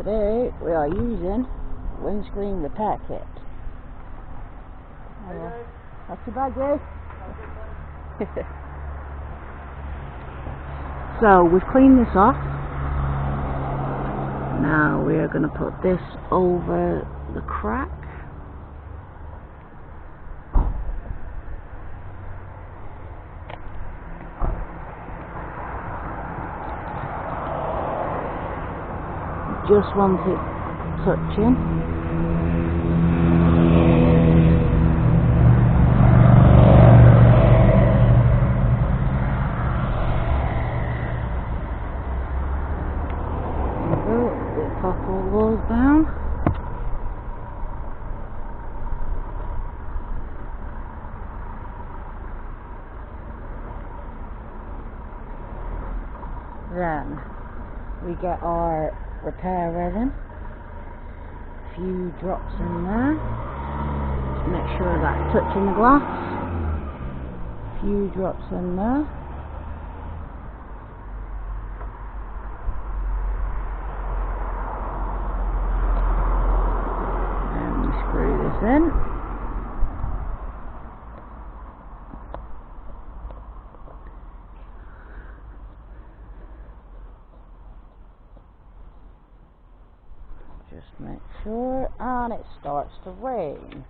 Today we are using Windscreen repair kit. Not too bad, Jay. So we've cleaned this off. Now we are going to put this over the crack. Just want it touching. Pop all those down. Then we get our repair resin, a few drops in there, just make sure that's touching the glass, a few drops in there, and we screw this in. Just make sure, and it starts to rain.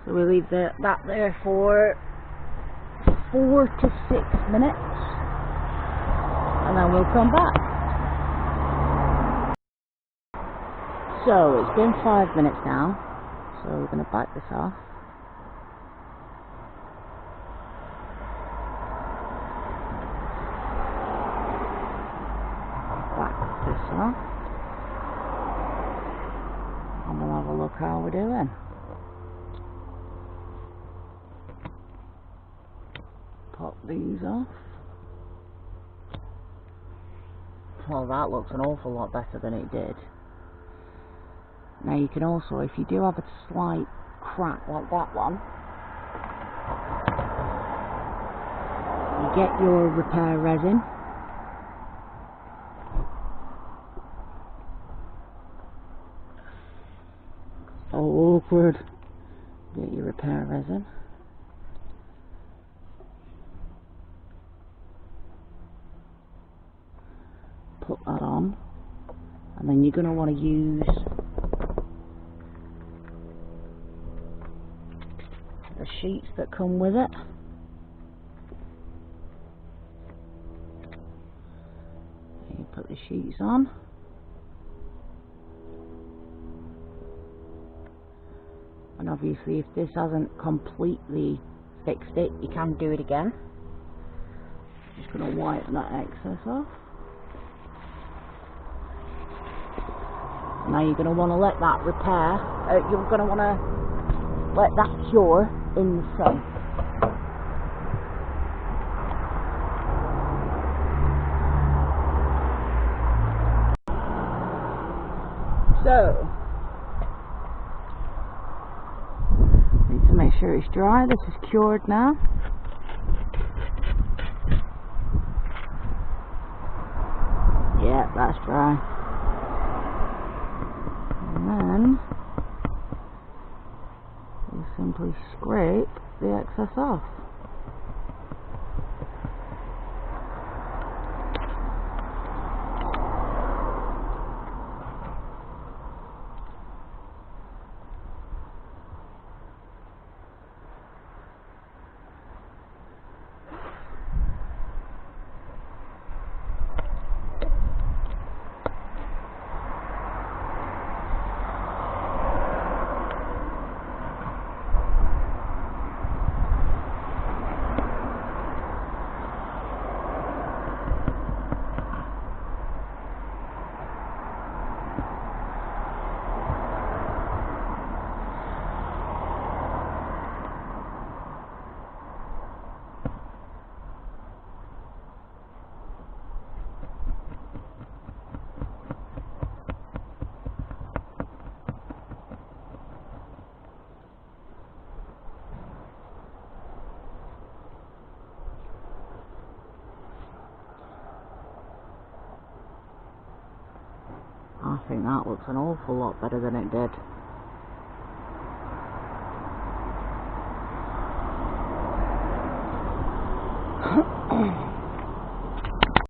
So we leave that there for 4 to 6 minutes, and then we'll come back. So it's been 5 minutes now, so we're going to back this off. Back this off. And we'll have a look how we're doing. Pop these off. Well, that looks an awful lot better than it did. Now you can also, if you do have a slight crack like that one, you get your repair resin, so awkward, get your repair resin, put that on, and then you're going to want to use the sheets that come with it. You put the sheets on, and obviously if this hasn't completely fixed it, you can do it again. Just going to wipe that excess off. Now you're going to want to let that repair, you're going to want to let that cure in the sun. So, need to make sure it's dry. This is cured now. Yeah, that's dry. And then you simply scrape the excess off. I think that looks an awful lot better than it did.